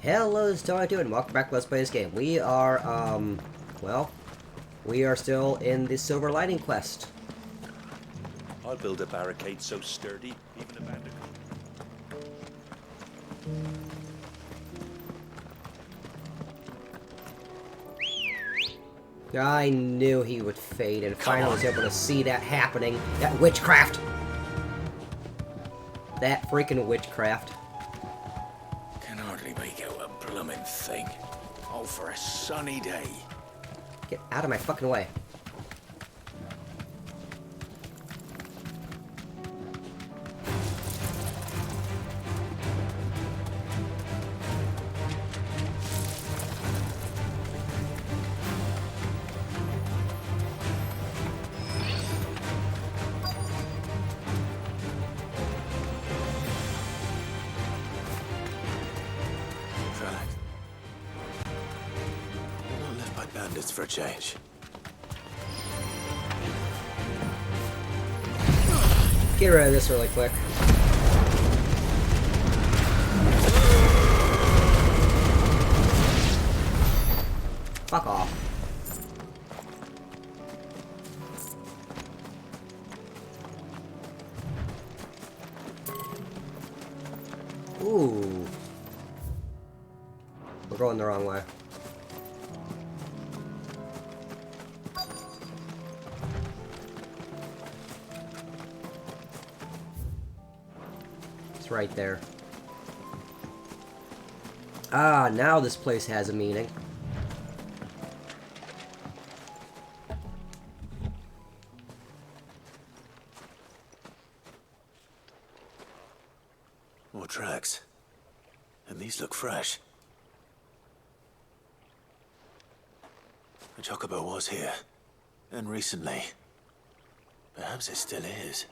Hello, this is Tony2, and welcome back to Let's Play This Game. We are, well, we are still in the Silver Lining Quest. I'll build a barricade so sturdy, even a bandicoot. I knew he would fade, and finally was able to see that happening. That witchcraft! That freaking witchcraft. Can hardly make out a bloomin' thing. All for a sunny day. Get out of my fucking way. Relax. We're not left by bandits for a change. Get rid of this really quick. Fuck off. Ooh. We're going the wrong way. It's right there. Ah, now this place has a meaning. More tracks. And these look fresh. The Chocobo was here. And recently. Perhaps it still is.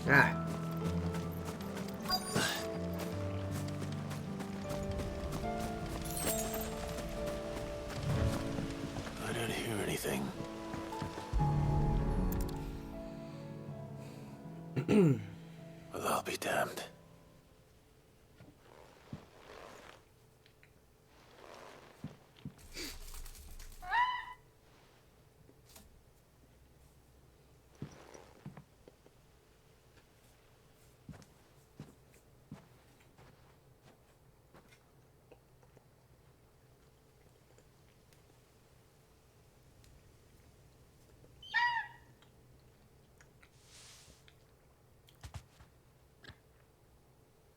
Ah. I don't hear anything. Well, I'll be damned.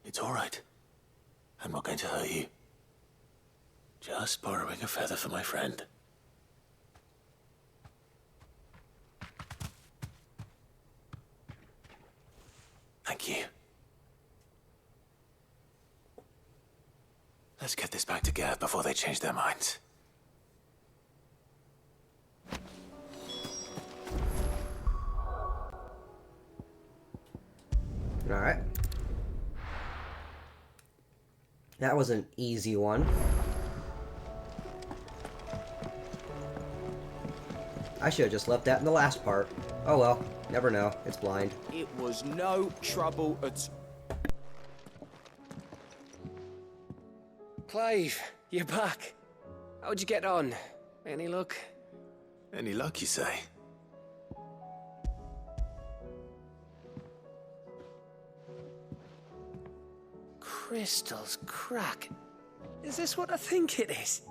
It's all right. I'm not going to hurt you. Just borrowing a feather for my friend. Thank you. Let's get this back to Gav before they change their minds. Alright. That was an easy one. I should have just left that in the last part. Oh well, never know. It's blind. It was no trouble at... Clive, you're back. How'd you get on? Any luck? Any luck, you say? Crystal's crack. Is this what I think it is?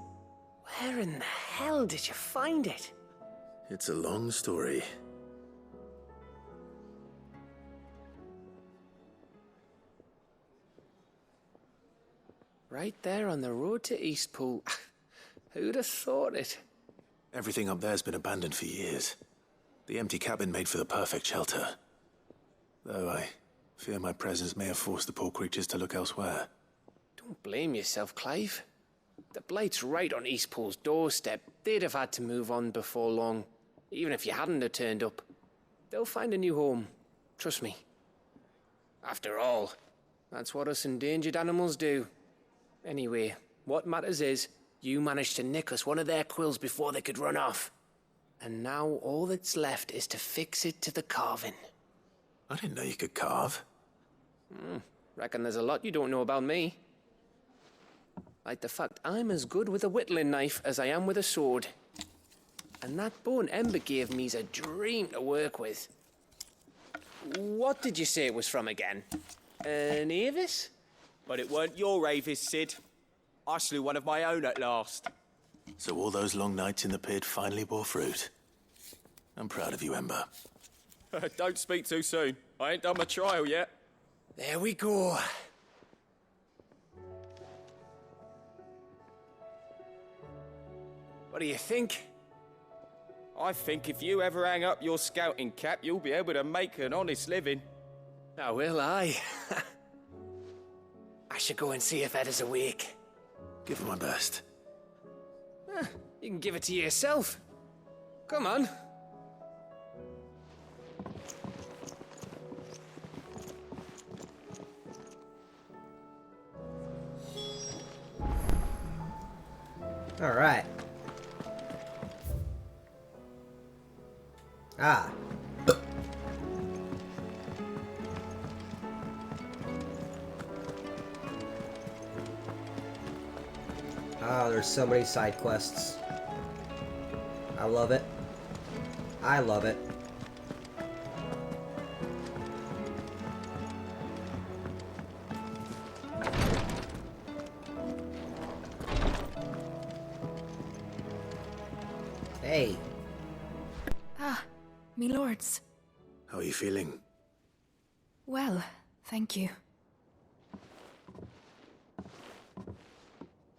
Where in the hell did you find it? It's a long story. Right there on the road to Eastpool. Who'd have thought it? Everything up there's been abandoned for years. The empty cabin made for the perfect shelter. Though I fear my presence may have forced the poor creatures to look elsewhere. Don't blame yourself, Clive. The Blight's right on Eastpool's doorstep. They'd have had to move on before long, even if you hadn't have turned up. They'll find a new home. Trust me. After all, That's what us endangered animals do. Anyway, what matters is, you managed to nick us one of their quills before they could run off. And now all that's left is to fix it to the carving. I didn't know you could carve. Reckon there's a lot you don't know about me. Like the fact I'm as good with a whittling knife as I am with a sword. And that bone Ember gave me's a dream to work with. What did you say it was from again? An Avis? But it weren't your Avis, Sid. I slew one of my own at last. So all those long nights in the pit finally bore fruit. I'm proud of you, Ember. Don't speak too soon. I ain't done my trial yet. There we go. What do you think? I think if you ever hang up your scouting cap, you'll be able to make an honest living. Oh, will I? I should go and see if Ed is awake. Give it my best. You can give it to yourself. Come on. All right. Ah. Oh, there's so many side quests. I love it. I love it. Hey. Ah, me lords. How are you feeling? Well, thank you.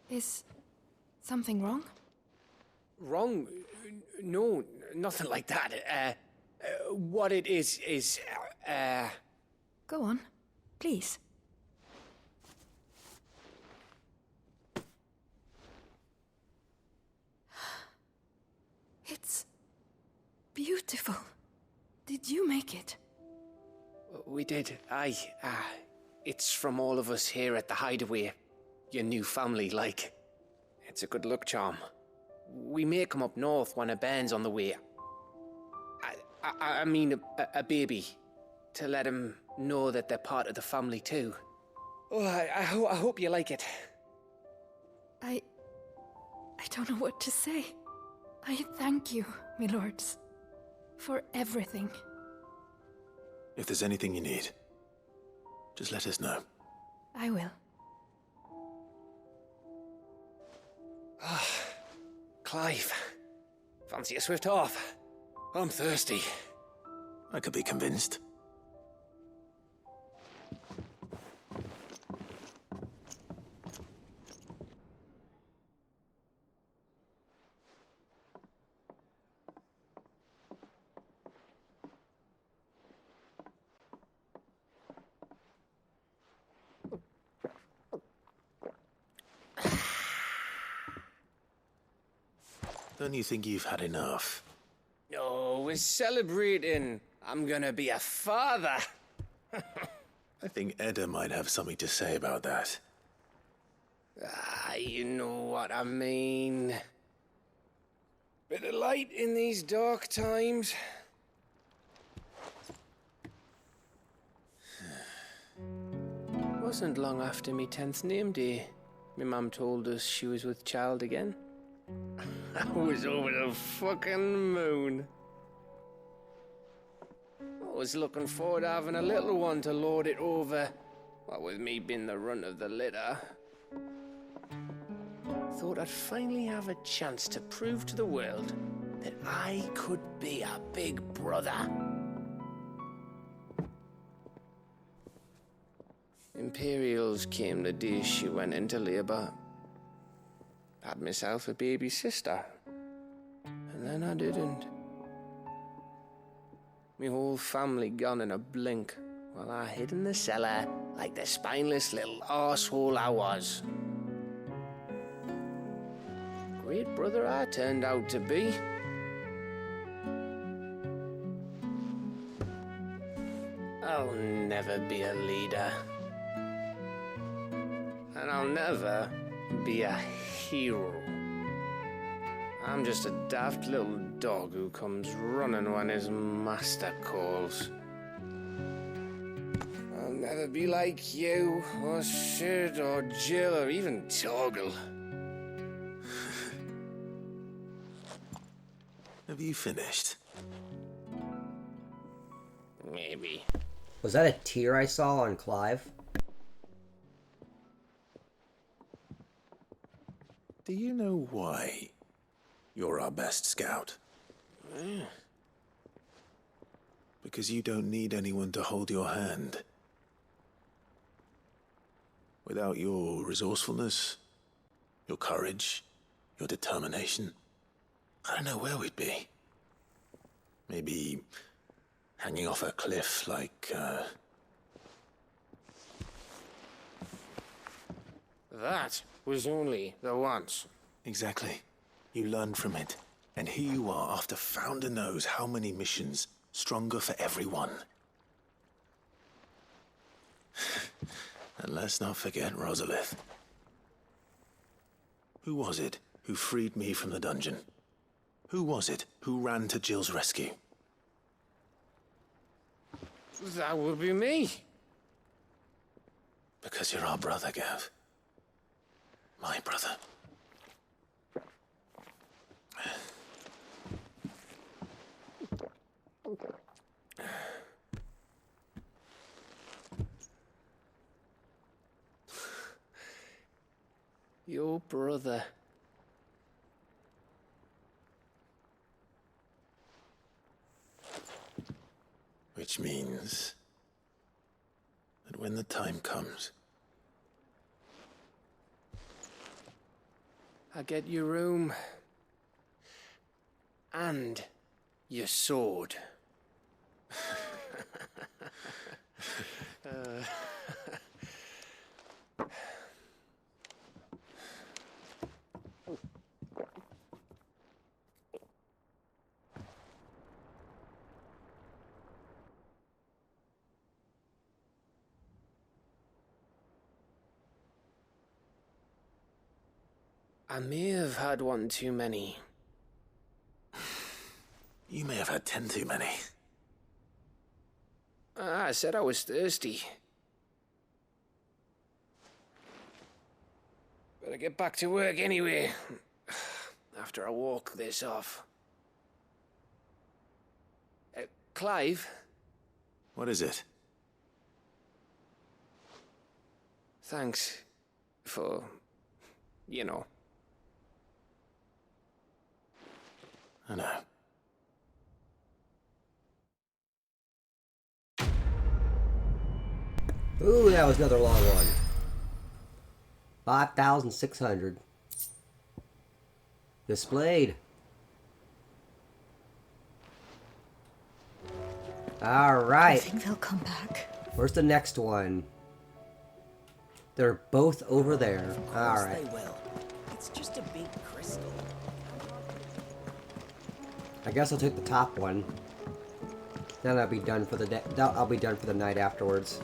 Is something wrong? Wrong? No, nothing like that. What it is, Go on, please. It's beautiful. Did you make it? We did. Aye. It's from all of us here at the Hideaway. Your new family, like. It's a good luck charm. We may come up north when a band's on the way. I mean a baby. To let him know that they're part of the family too. Oh, I hope you like it. I don't know what to say. I thank you, my lords, for everything. If there's anything you need, just let us know. I will. Clive, fancy a swift off? I'm thirsty. I could be convinced. Don't you think you've had enough? No, we're celebrating. I'm gonna be a father. I think Edda might have something to say about that. You know what I mean. Bit of light in these dark times. Wasn't long after me 10th name day. My mum told us she was with child again. I was over the fucking moon. I was looking forward to having a little one to lord it over. What with me being the runt of the litter. Thought I'd finally have a chance to prove to the world that I could be a big brother. Imperials came the day she went into labour. Had myself a baby sister. And then I didn't. My whole family gone in a blink, while I hid in the cellar like the spineless little arsehole I was. Great brother I turned out to be. I'll never be a leader. never be a hero. I'm just a daft little dog who comes running when his master calls. I'll never be like you, or Sid, or Jill, or even Torgal. Have you finished? Maybe. Was that a tear I saw on Clive? Do you know why you're our best scout? Because you don't need anyone to hold your hand. Without your resourcefulness, your courage, your determination, I don't know where we'd be. Maybe hanging off a cliff like, That was only the once. Exactly. You learned from it. And here you are after Founder knows how many missions. Stronger for everyone. And let's not forget Rosalith. Who was it who freed me from the dungeon? Who was it who ran to Jill's rescue? That would be me. Because you're our brother, Gav. My brother. Your brother. Which means that when the time comes, I get your room. And your sword. I may have had one too many. you may have had 10 too many. I said I was thirsty. Better get back to work anyway. After I walk this off. Clive? What is it? Thanks for, you know. I know. Ooh, that was another long one. 5,600. Displayed. I Alright. think they'll come back. Where's the next one? They're both over there. Alright. They will. It's just a big crystal. I guess I'll take the top one. Then I'll be done for the day. I'll be done for the night afterwards.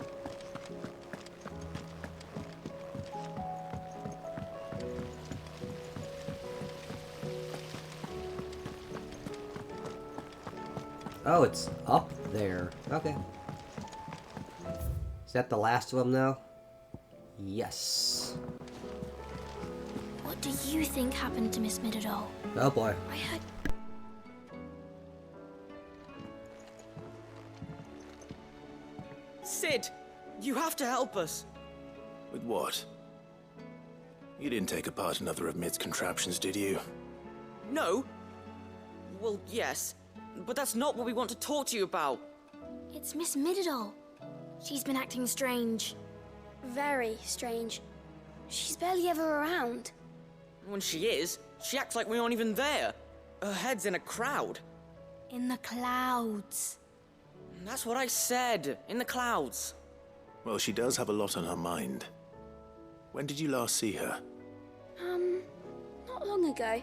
Oh, it's up there. Okay. Is that the last of them now? Yes. What do you think happened to Miss Midadol? Oh boy. I heard. Sid, you have to help us. With what? You didn't take apart another of Mid's contraptions, did you? No? Well, yes. But that's not what we want to talk to you about. It's Miss Midadol. She's been acting strange. Very strange. She's barely ever around. When she is, she acts like we aren't even there. Her head's in a crowd. In the clouds. That's what I said. In the clouds. Well, she does have a lot on her mind. When did you last see her? Not long ago.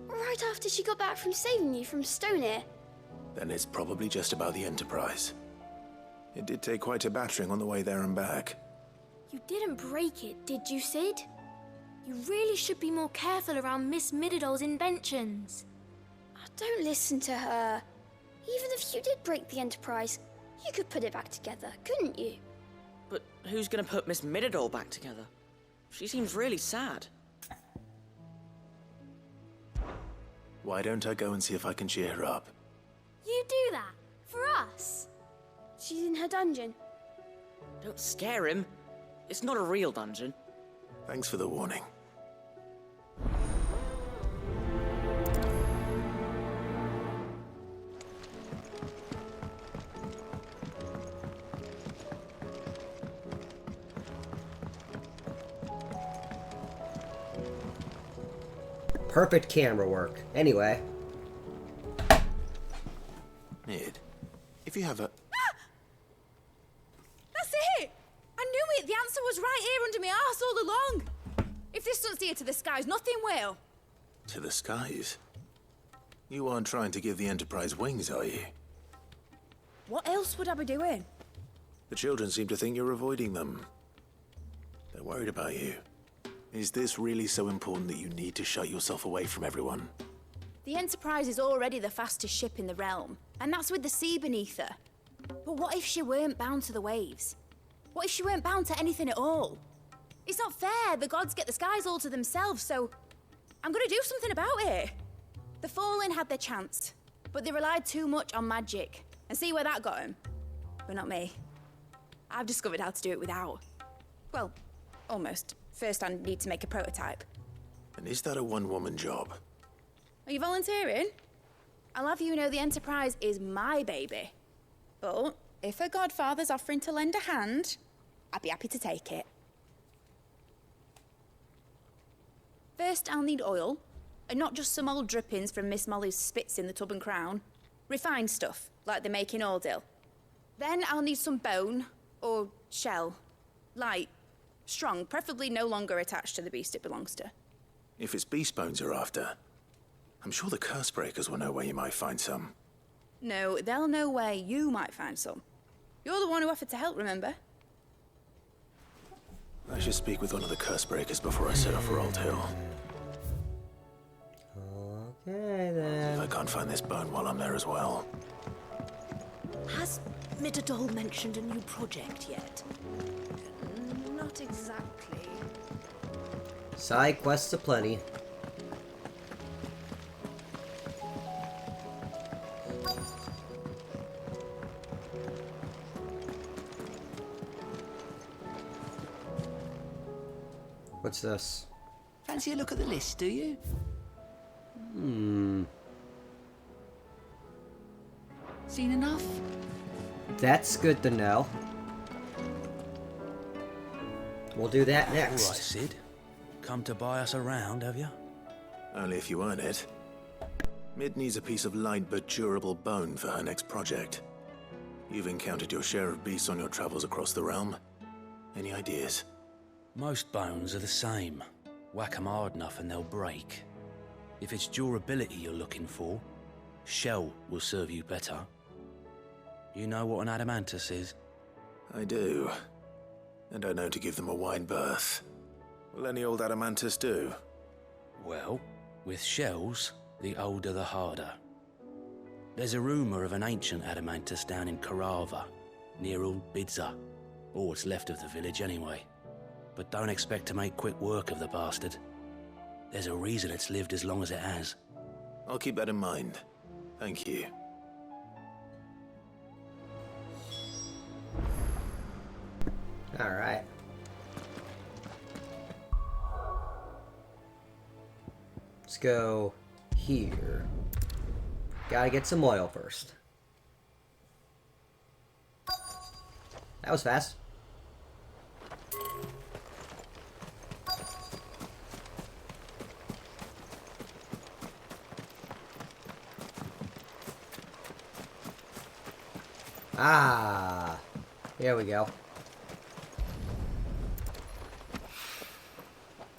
Right after she got back from saving you from Stoneir. Then it's probably just about the Enterprise. It did take quite a battering on the way there and back. You didn't break it, did you, Sid? You really should be more careful around Miss Mididol's inventions. Oh, don't listen to her. Even if you did break the Enterprise, you could put it back together, couldn't you? But who's gonna put Miss Mididol back together? She seems really sad. Why don't I go and see if I can cheer her up? You do that? For us? She's in her dungeon. Don't scare him. It's not a real dungeon. Thanks for the warning. Perfect camera work. Anyway. Mid, if you have a... That's it! I knew it! The answer was right here under my arse all along! If this doesn't steer to the skies, nothing will! To the skies? You aren't trying to give the Enterprise wings, are you? What else would I be doing? The children seem to think you're avoiding them. They're worried about you. Is this really so important that you need to shut yourself away from everyone? The Enterprise is already the fastest ship in the realm, and that's with the sea beneath her. But what if she weren't bound to the waves? What if she weren't bound to anything at all? It's not fair. The gods get the skies all to themselves, so I'm gonna do something about it. The Fallen had their chance, but they relied too much on magic. And see where that got them? But not me. I've discovered how to do it without. Well, almost. First, I need to make a prototype. And is that a one-woman job? Are you volunteering? I'll have you know the Enterprise is my baby. But if her godfather's offering to lend a hand, I'd be happy to take it. First, I'll need oil, and not just some old drippings from Miss Molly's spits in the Tub and Crown. Refined stuff, like they make in Ordil. Then I'll need some bone, or shell. Light, strong, preferably no longer attached to the beast it belongs to. If it's beast bones you're after, I'm sure the curse breakers will know where you might find some. No, they'll know where you might find some. You're the one who offered to help, remember? I should speak with one of the curse breakers before I set off for Old Hill. Okay, If then. I can't find this bone while I'm there as well. Has Mididol mentioned a new project yet? Not exactly. Side quests aplenty. What's this? Fancy a look at the list, do you? Seen enough? That's good to know. We'll do that next. All right, Sid. Come to buy us around, have you? Only if you earn it. Mid needs a piece of light but durable bone for her next project. You've encountered your share of beasts on your travels across the realm. Any ideas? Most bones are the same. Whack 'em hard enough and they'll break. If it's durability you're looking for, shell will serve you better. You know what an adamantus is? I do. And I know to give them a wide berth. Will any old adamantus do? Well, with shells, the older the harder. There's a rumour of an ancient adamantus down in Karava, near Old Bidza. Or what's left of the village anyway. But don't expect to make quick work of the bastard. There's a reason it's lived as long as it has. I'll keep that in mind. Thank you. Alright. Let's go here. Gotta get some oil first. That was fast. Ah, here we go.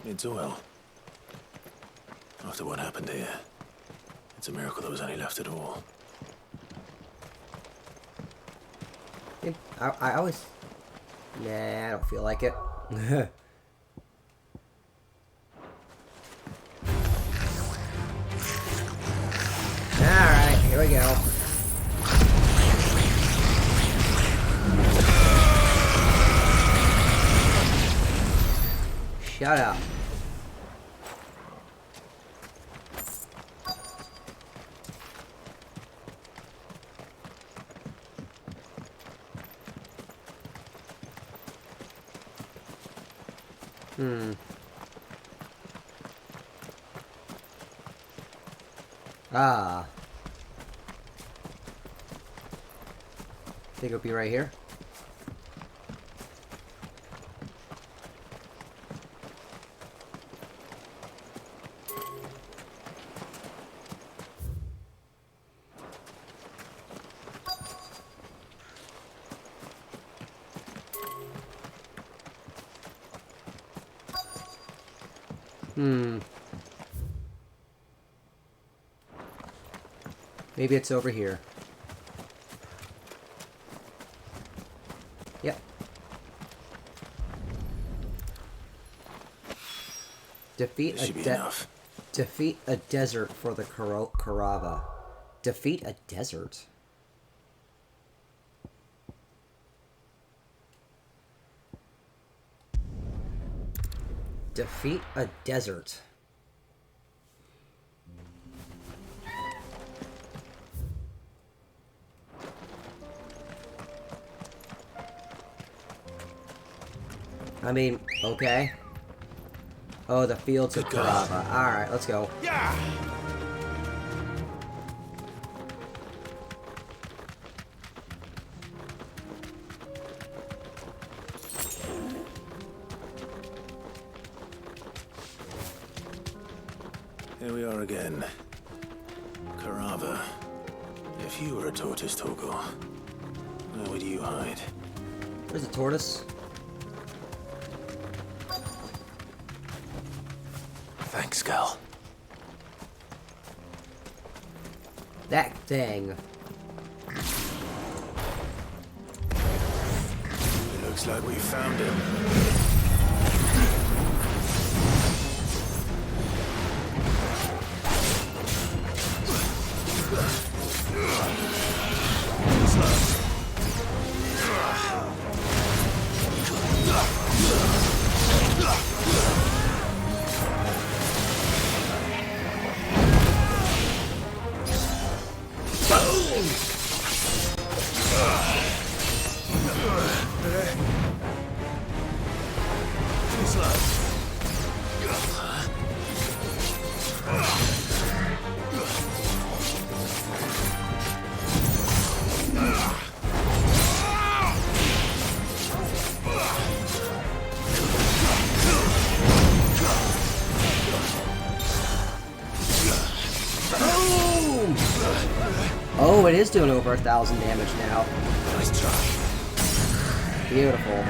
It's oil. After what happened here, it's a miracle there was any left at all. I always... Nah, I don't feel like it. Alright, here we go. Shut up. Ah. Think it'll be right here. Maybe it's over here. Yep. Defeat a desert for the Karava. Defeat a desert. Defeat a desert. I mean, okay. Oh, the fields of Karava. Alright, let's go. Yeah. Here we are again. Karava. If you were a tortoise, Torgor, where would you hide? Where's the tortoise? Thanks, Gal. That thing. It looks like we found him. Oh, it is doing over 1,000 damage now. Nice try. Beautiful.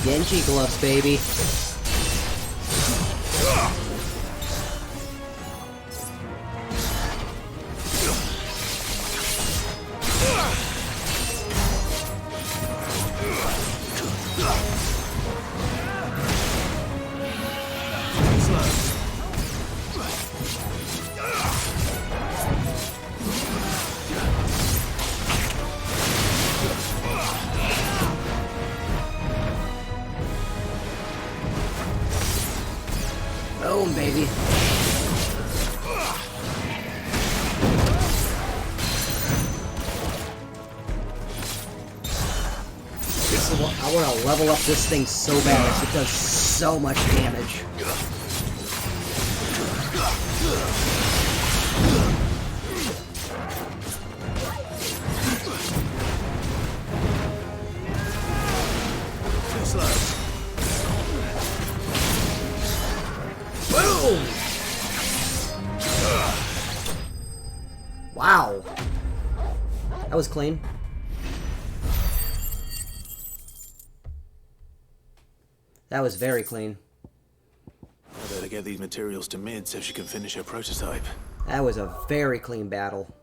Genji gloves, baby. Boom, baby. I want to level up this thing so bad. It does so much damage. Boom! Wow. That was clean. That was very clean. I better get these materials to Mid so she can finish her prototype. That was a very clean battle.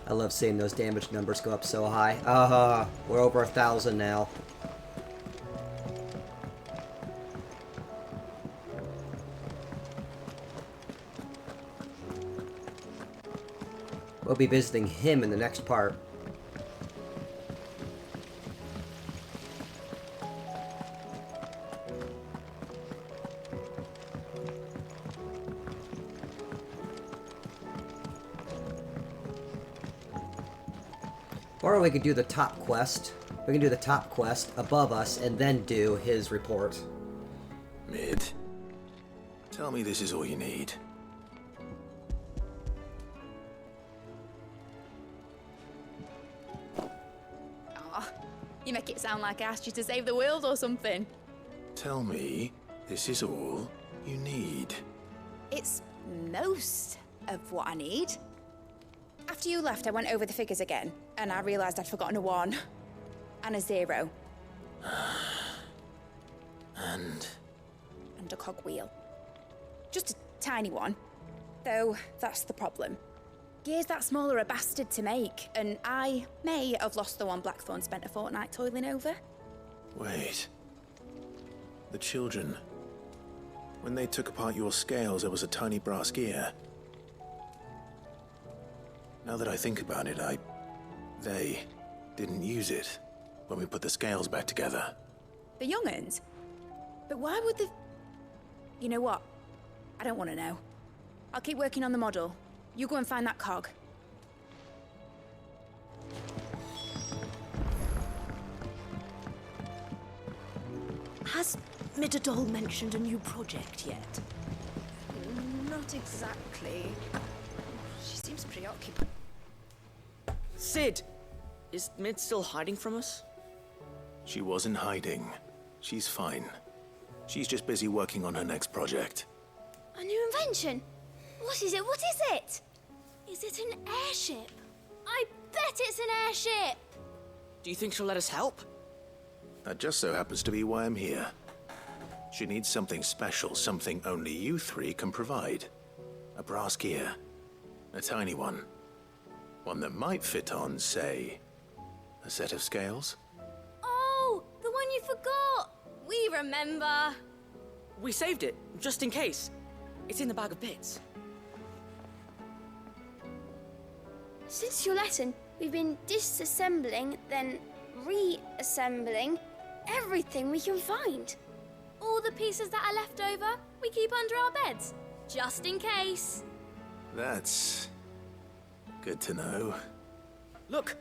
I love seeing those damage numbers go up so high. We're over 1,000 now. We'll be visiting him in the next part. Or we could do the top quest. We can do the top quest above us and then do his report. Mid, tell me this is all you need. Aw, you make it sound like I asked you to save the world or something. Tell me this is all you need. It's most of what I need. After you left, I went over the figures again, and I realized I'd forgotten a 1 and a 0. And a cogwheel. Just a tiny one. Though, that's the problem. Gears that small are a bastard to make, and I may have lost the one Blackthorn spent a fortnight toiling over. wait. The children. When they took apart your scales, there was a tiny brass gear. Now that I think about it, they didn't use it when we put the scales back together. The young'uns? But why would the... You know what? I don't want to know. I'll keep working on the model. You go and find that cog. Has Midadol mentioned a new project yet? Not exactly. She seems preoccupied. Sid! Is Mid still hiding from us? She wasn't hiding. She's fine. She's just busy working on her next project. A new invention? What is it? What is it? Is it an airship? I bet it's an airship! Do you think she'll let us help? That just so happens to be why I'm here. She needs something special, something only you three can provide. A brass gear. A tiny one. One that might fit on, say, a set of scales? Oh, the one you forgot! We remember! We saved it, just in case. It's in the bag of bits. Since your lesson, we've been disassembling, then reassembling everything we can find. All the pieces that are left over, we keep under our beds, just in case. That's good to know. Look!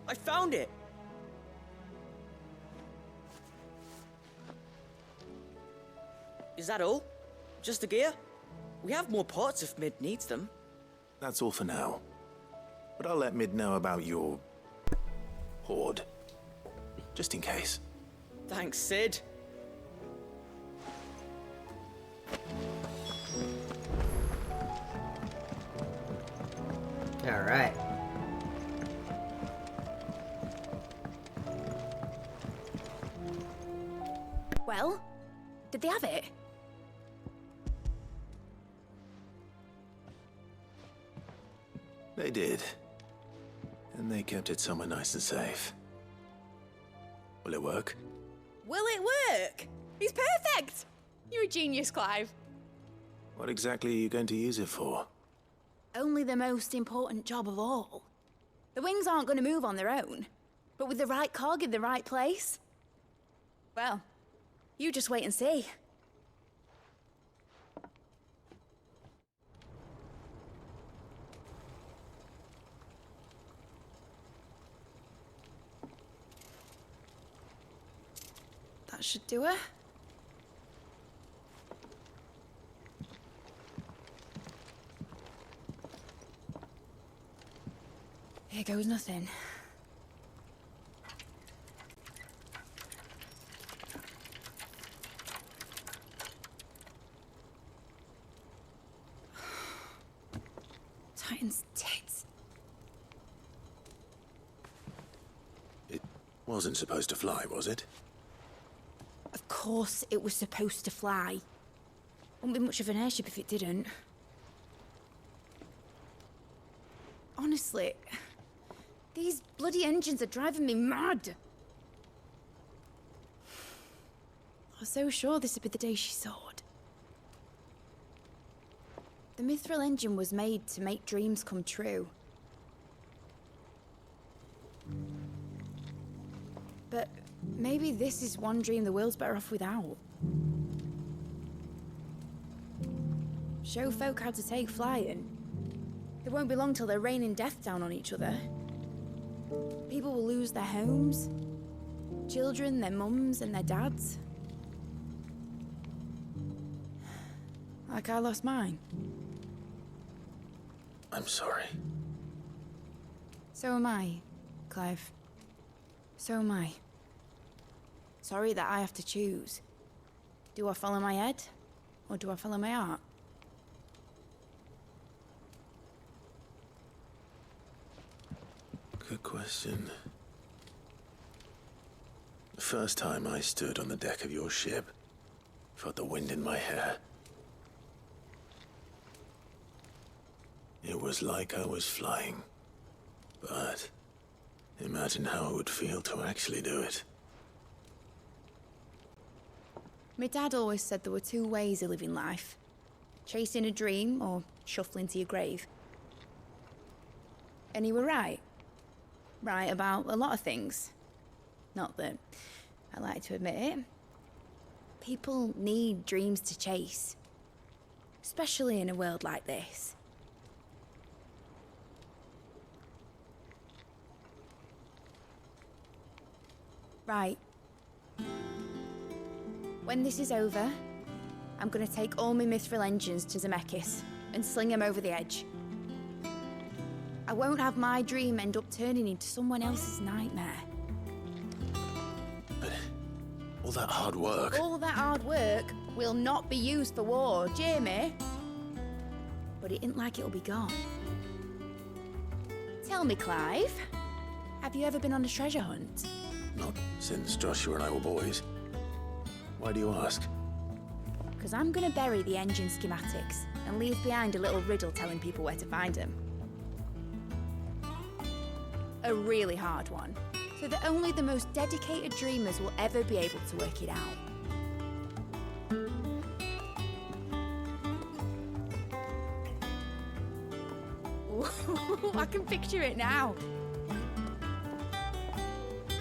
I found it! Is that all? Just the gear? We have more parts if Mid needs them. That's all for now. But I'll let Mid know about your hoard. Just in case. Thanks, Sid. All right. Well, did they have it? They did. And they kept it somewhere nice and safe. Will it work? Will it work? He's perfect! You're a genius, Clive. What exactly are you going to use it for? Only the most important job of all. The wings aren't going to move on their own. But with the right cog in the right place... Well, you just wait and see. That should do it. Here goes nothing. Titan's tits. Wasn't supposed to fly, was it? Of course it was supposed to fly. Wouldn't be much of an airship if it didn't. Honestly, these bloody engines are driving me mad. I was so sure this would be the day she soared. The Mithril engine was made to make dreams come true. But maybe this is one dream the world's better off without. Show folk how to take flying. It won't be long till they're raining death down on each other. People will lose their homes. Children, their mums and their dads. Like I lost mine. I'm sorry. So am I, Clive. So am I. Sorry that I have to choose. Do I follow my head, or do I follow my heart? Good question. The first time I stood on the deck of your ship, felt the wind in my hair. It was like I was flying. But imagine how it would feel to actually do it. My dad always said there were two ways of living life. Chasing a dream or shuffling to your grave. And he were right. Right about a lot of things. Not that I like to admit it. People need dreams to chase. Especially in a world like this. Right. When this is over, I'm gonna take all my Mithril engines to Zemeckis and sling them over the edge. I won't have my dream end up turning into someone else's nightmare. But all that hard work... All that hard work will not be used for war, Jamie. But it ain't like it'll be gone. Tell me, Clive, have you ever been on a treasure hunt? Not since Joshua and I were boys. Why do you ask? Because I'm gonna bury the engine schematics and leave behind a little riddle telling people where to find them. A really hard one, so that only the most dedicated dreamers will ever be able to work it out. Ooh, I can picture it now.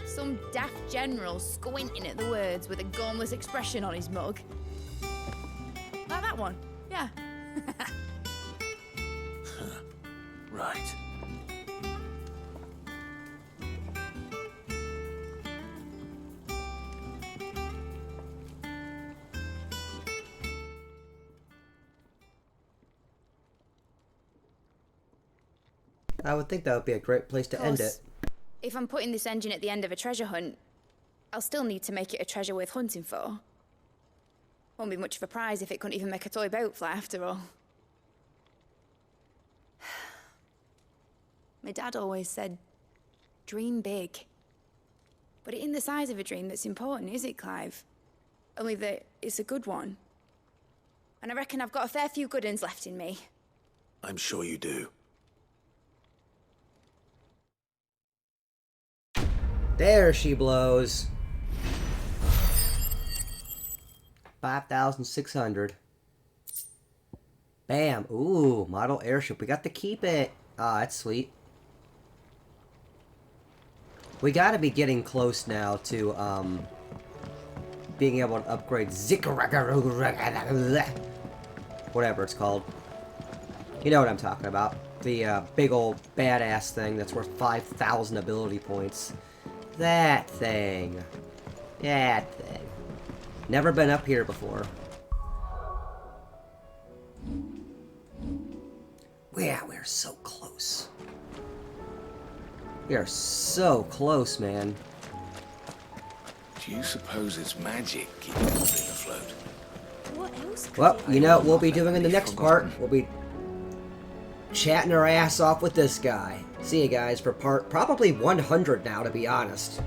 Some daft general squinting at the words with a gormless expression on his mug. Like that one, yeah. Right. I would think that would be a great place to end it. If I'm putting this engine at the end of a treasure hunt, I'll still need to make it a treasure worth hunting for. Won't be much of a prize if it couldn't even make a toy boat fly after all. My dad always said, dream big. But it ain't the size of a dream that's important, is it, Clive? Only that it's a good one. And I reckon I've got a fair few good uns left in me. I'm sure you do. There she blows. 5,600. Bam. Ooh, model airship. We got to keep it. Ah, that's sweet. We gotta be getting close now to, being able to upgrade whatever it's called. You know what I'm talking about. The, big old badass thing that's worth 5,000 ability points. That thing. That thing. Never been up here before. Yeah, we're so close. We are so close, man. Do you suppose it's magic keeping the thing afloat? What else could Well, you know what we'll be doing in the next part? We'll be chatting our ass off with this guy. See you guys for part probably 100 now, to be honest.